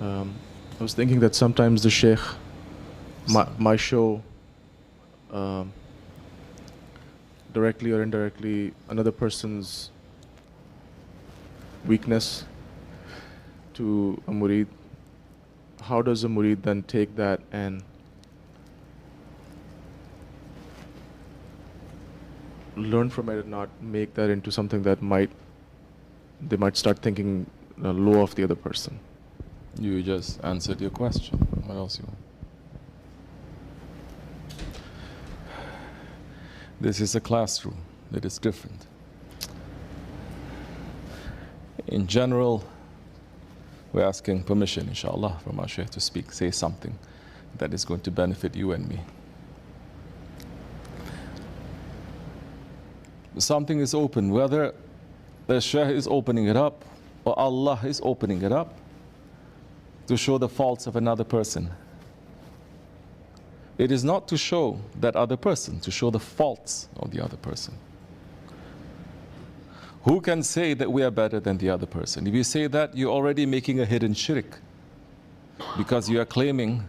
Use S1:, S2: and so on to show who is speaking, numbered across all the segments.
S1: I was thinking that sometimes the Sheikh might show directly or indirectly another person's weakness to a murid. How does a murid then take that and learn from it and not make that into something that they might start thinking low of the other person?
S2: You just answered your question. What else you want? This is a classroom that is different. In general, we're asking permission, inshallah, from our Shaykh to speak, say something that is going to benefit you and me. Something is open, whether the Shaykh is opening it up or Allah is opening it up to show the faults of another person. It is not to show that other person, to show the faults of the other person. Who can say that we are better than the other person? If you say that, you're already making a hidden shirk, because you are claiming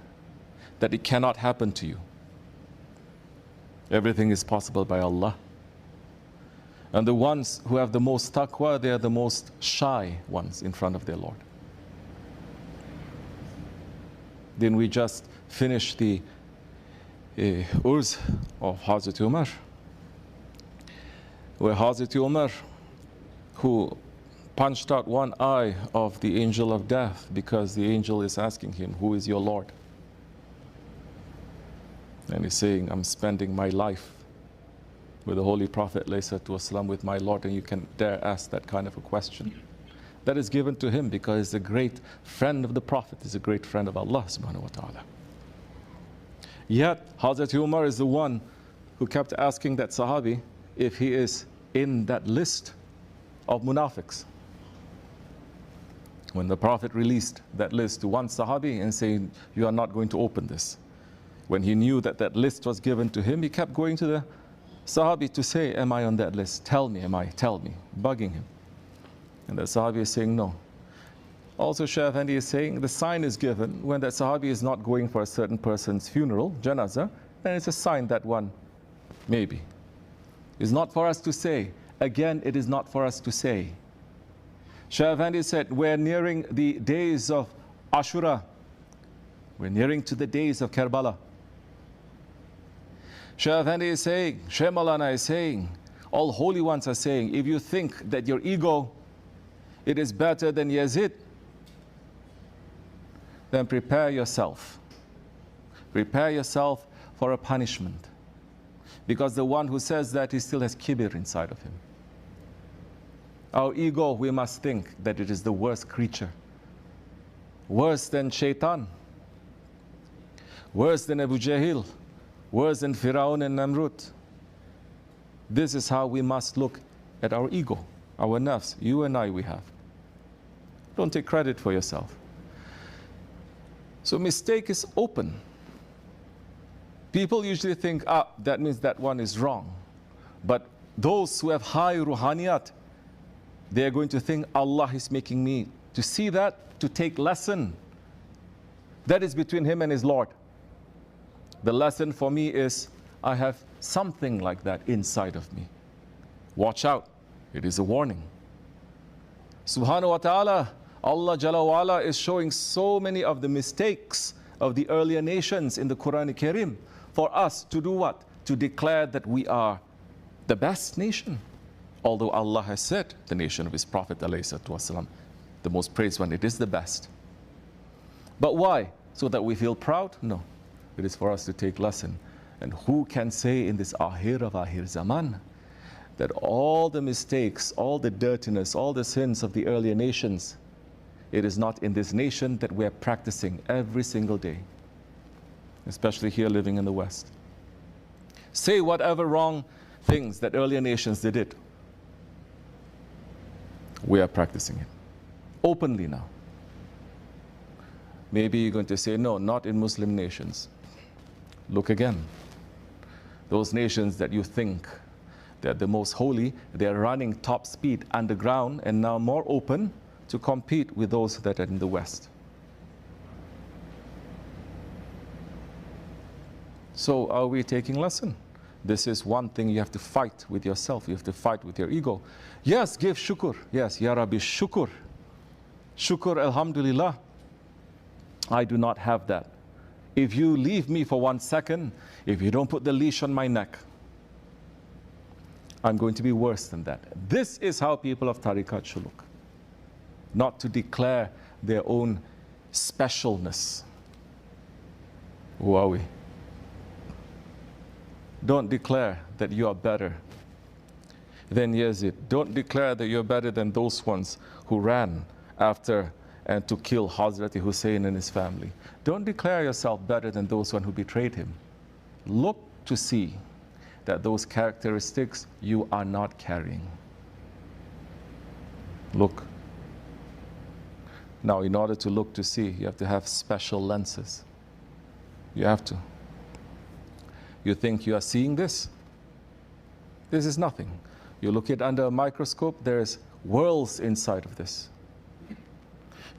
S2: that it cannot happen to you. Everything is possible by Allah. And the ones who have the most taqwa, they are the most shy ones in front of their Lord. Then we just finish the Urz of Hazrat Umar, where Hazrat Umar, who punched out one eye of the angel of death because the angel is asking him, who is your Lord? And he's saying, I'm spending my life with the Holy Prophet ﷺ, with my Lord, and you can dare ask that kind of a question. That is given to him because he's a great friend of the Prophet, he's a great friend of Allah subhanahu wa ta'ala. Yet, Hazrat Umar is the one who kept asking that Sahabi if he is in that list of munafiqs. When the Prophet released that list to one Sahabi and saying, you are not going to open this. When he knew that that list was given to him, he kept going to the Sahabi to say, am I on that list? Tell me, tell me, bugging him. And the Sahabi is saying, no. Also, Shaykh Effendi is saying the sign is given when that Sahabi is not going for a certain person's funeral, janazah, then it's a sign that one, maybe. It's not for us to say. Again, it is not for us to say. Shaykh Effendi said, we're nearing the days of Ashura. We're nearing to the days of Karbala. Shaykh Effendi is saying, Shaykh Maulana is saying, all holy ones are saying, if you think that your ego, it is better than Yazid, then prepare yourself. Prepare yourself for a punishment. Because the one who says that, he still has kibir inside of him. Our ego, we must think that it is the worst creature. Worse than Shaitan. Worse than Abu Jahl. Worse than Firaun and Namrud. This is how we must look at our ego, our nafs. You and I, we have. Don't take credit for yourself. So mistake is open. People usually think, that means that one is wrong. But those who have high ruhaniyat, they are going to think, Allah is making me to see that, to take lesson. That is between him and his Lord. The lesson for me is, I have something like that inside of me. Watch out. It is a warning. Subhanahu wa ta'ala, Allah Jalla wa Ala is showing so many of the mistakes of the earlier nations in the Quran Kareem for us to do what? To declare that we are the best nation. Although Allah has said, the nation of His Prophet ﷺ, the most praised one, it is the best. But why? So that we feel proud? No. It is for us to take lesson. And who can say in this Ahir of Ahir Zaman that all the mistakes, all the dirtiness, all the sins of the earlier nations, it is not in this nation that we are practicing every single day, especially here living in the West. Say whatever wrong things that earlier nations did. We are practicing it openly now. Maybe you're going to say, no, not in Muslim nations. Look again. Those nations that you think they're the most holy, they're running top speed underground and now more open to compete with those that are in the West. So are we taking lesson? This is one thing you have to fight with yourself. You have to fight with your ego. Yes, give shukr. Yes, Ya Rabbi, shukr. Shukr, alhamdulillah. I do not have that. If you leave me for 1 second, if you don't put the leash on my neck, I'm going to be worse than that. This is how people of tariqat should look. Not to declare their own specialness. Who are we? Don't declare that you are better than Yazid. Don't declare that you're better than those ones who ran after and to kill Hazrat Hussein and his family. Don't declare yourself better than those one who betrayed him. Look to see that those characteristics you are not carrying. Look. Now, in order to look to see, you have to have special lenses. You have to. You think you are seeing this? This is nothing. You look at it under a microscope, there's worlds inside of this.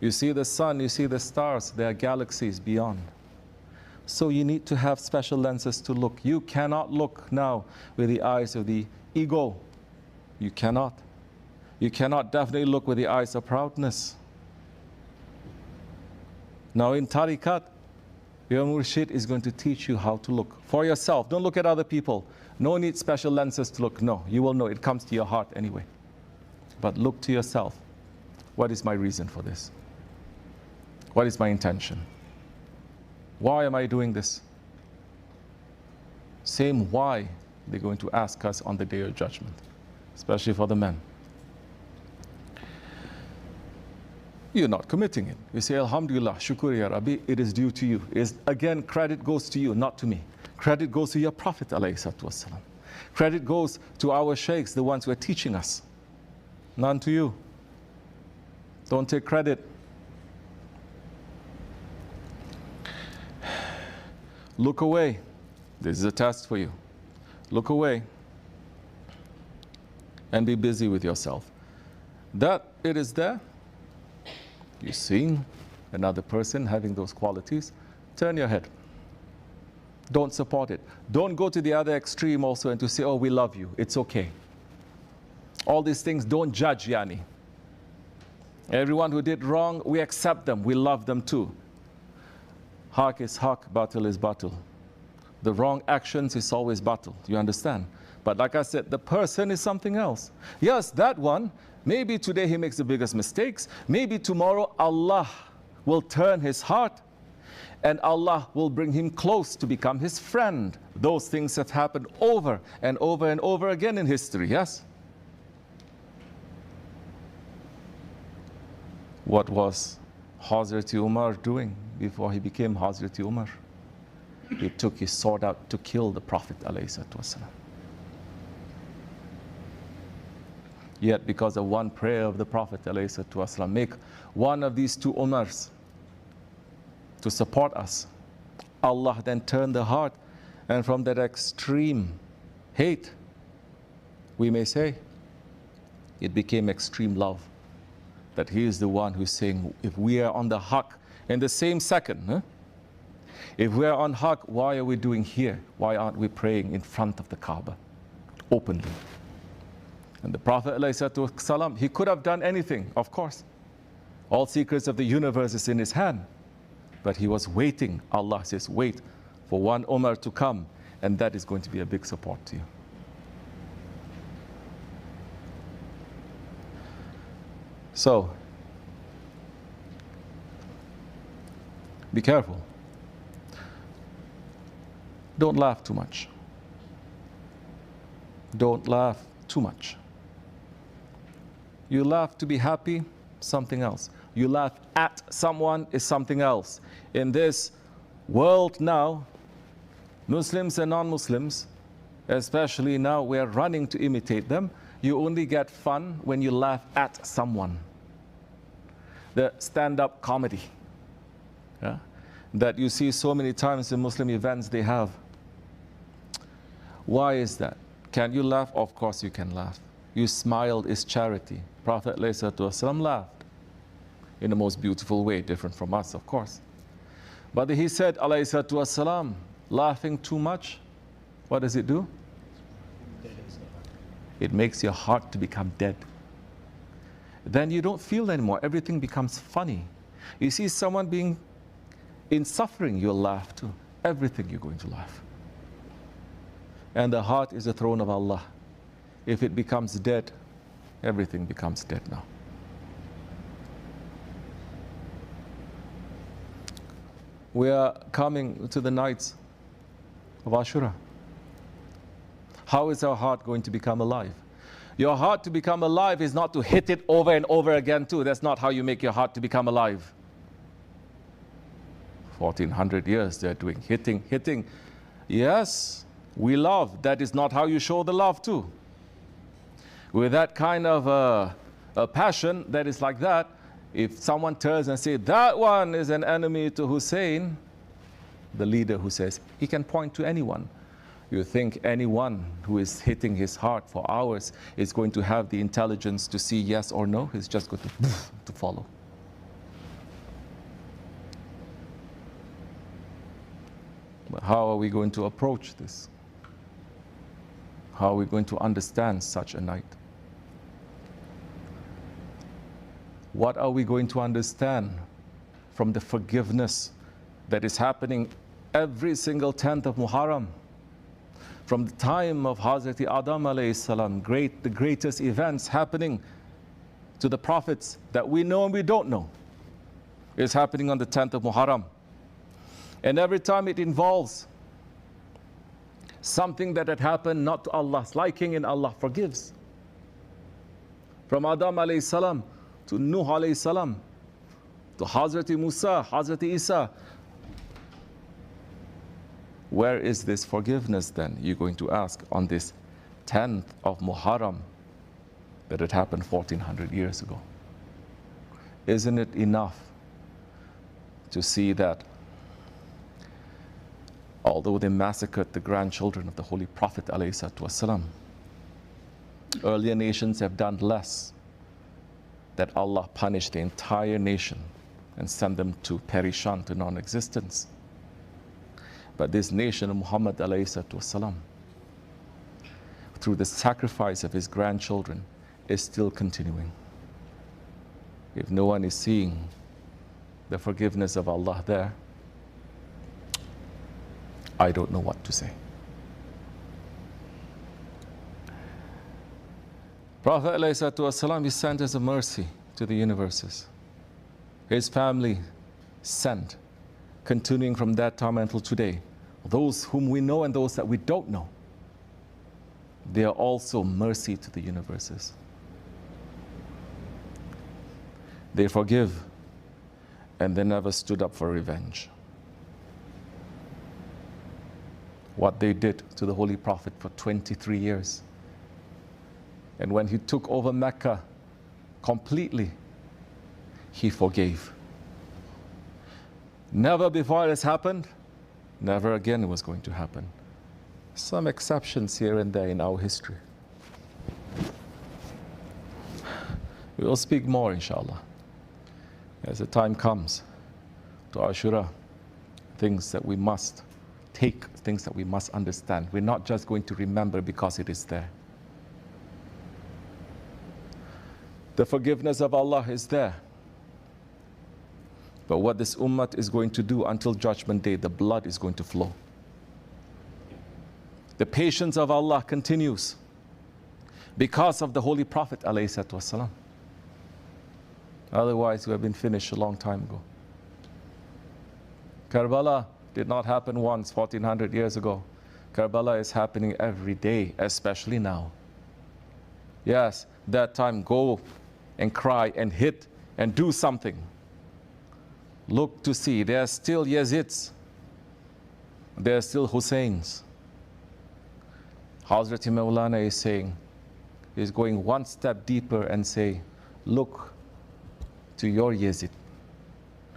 S2: You see the sun, you see the stars, there are galaxies beyond. So you need to have special lenses to look. You cannot look now with the eyes of the ego. You cannot. You cannot definitely look with the eyes of proudness. Now in tariqat, your murshid is going to teach you how to look for yourself. Don't look at other people. No need special lenses to look. No, you will know. It comes to your heart anyway. But look to yourself. What is my reason for this? What is my intention? Why am I doing this? Same why they're going to ask us on the day of judgment, especially for the men. You're not committing it. You say, Alhamdulillah, Shukr ya Rabbi, it is due to you. Again, credit goes to you, not to me. Credit goes to your Prophet ﷺ. Credit goes to our sheikhs, the ones who are teaching us. None to you. Don't take credit. Look away. This is a test for you. Look away and be busy with yourself. That it is there. You're seeing another person having those qualities, turn your head. Don't support it. Don't go to the other extreme also and to say, oh, we love you. It's okay. All these things, don't judge, Yani. Everyone who did wrong, we accept them. We love them too. Haq is haq, batil is batil. The wrong actions is always batil. You understand? But like I said, the person is something else. Yes, that one, maybe today he makes the biggest mistakes. Maybe tomorrow Allah will turn his heart and Allah will bring him close to become his friend. Those things have happened over and over and over again in history, yes? What was Hazrat Umar doing before he became Hazrat Umar? He took his sword out to kill the Prophet ﷺ. Yet because of one prayer of the Prophet ﷺ, make one of these two Umars to support us. Allah then turned the heart, and from that extreme hate, we may say, it became extreme love. That he is the one who's saying, if we are on the haqq in the same second, if we are on haqq, why are we doing here? Why aren't we praying in front of the Kaaba, openly? And the Prophet ﷺ, he could have done anything, of course. All secrets of the universe is in his hand. But he was waiting. Allah says, wait for one Umar to come, and that is going to be a big support to you. So, be careful. Don't laugh too much. Don't laugh too much. You laugh to be happy, something else. You laugh at someone is something else. In this world now, Muslims and non-Muslims, especially now, we are running to imitate them. You only get fun when you laugh at someone. The stand-up comedy, that you see so many times in Muslim events they have. Why is that? Can you laugh? Of course you can laugh. You smiled is charity. Prophet ﷺ laughed in the most beautiful way, different from us, of course. But he said, ﷺ, Laughing too much, what does it do? It makes your heart to become dead. Then you don't feel anymore. Everything becomes funny. You see someone being in suffering, you'll laugh too. Everything you're going to laugh. And the heart is the throne of Allah. If it becomes dead, everything becomes dead now. We are coming to the nights of Ashura. How is our heart going to become alive? Your heart to become alive is not to hit it over and over again too. That's not how you make your heart to become alive. 1400 years they're doing hitting. Yes, we love. That is not how you show the love too. With that kind of a passion that is like that, if someone turns and says, that one is an enemy to Hussein, the leader who says, he can point to anyone. You think anyone who is hitting his heart for hours is going to have the intelligence to see yes or no? He's just going to follow. But how are we going to approach this? How are we going to understand such a night? What are we going to understand from the forgiveness that is happening every single 10th of Muharram? From the time of Hazrat Adam alayhi salam, the greatest events happening to the prophets that we know and we don't know is happening on the 10th of Muharram. And every time it involves something that had happened not to Allah's liking, and Allah forgives. From Adam alayhi salam to Nuh alayhi salam to Hazrat Musa, Hazrat Isa. Where is this forgiveness then, you're going to ask, on this 10th of Muharram that had happened 1400 years ago? Isn't it enough to see that although they massacred the grandchildren of the Holy Prophet ﷺ, earlier nations have done less, that Allah punished the entire nation and sent them to perishan, to non-existence. But this nation of Muhammad ﷺ, through the sacrifice of his grandchildren, is still continuing. If no one is seeing the forgiveness of Allah there, I don't know what to say. Prophet ﷺ is sent as a mercy to the universes. His family sent, continuing from that time until today. Those whom we know and those that we don't know, they are also mercy to the universes. They forgive and they never stood up for revenge. What they did to the Holy Prophet for 23 years. And when he took over Mecca completely, he forgave. Never before has happened, never again it was going to happen. Some exceptions here and there in our history. We will speak more, inshallah, as the time comes to Ashura, things that we must take, things that we must understand. We're not just going to remember because it is there. The forgiveness of Allah is there. But what this ummah is going to do until Judgment Day, the blood is going to flow. The patience of Allah continues because of the Holy Prophet ﷺ. Otherwise, we have been finished a long time ago. Karbala did not happen once 1400 years ago. Karbala is happening every day, especially now. Yes, that time go and cry and hit and do something. Look to see, there are still Yazids. There are still Husseins. Hazrat Maulana is saying, he's going one step deeper and say, look to your Yazid.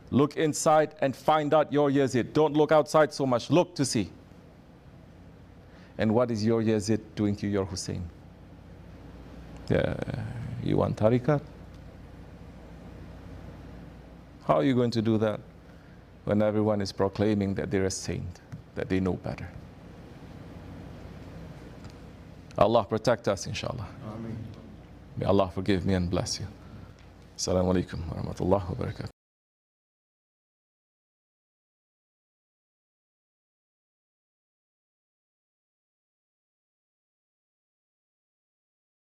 S2: Look inside and find out your Yazid. Don't look outside so much, look to see. And what is your Yazid doing to your Hussein? You want tariqat? How are you going to do that when everyone is proclaiming that they're a saint? that they know better. Allah protect us, inshallah.
S1: Ameen.
S2: May Allah forgive me and bless you. Assalamu alaikum wa rahmatullahi wa barakatuh.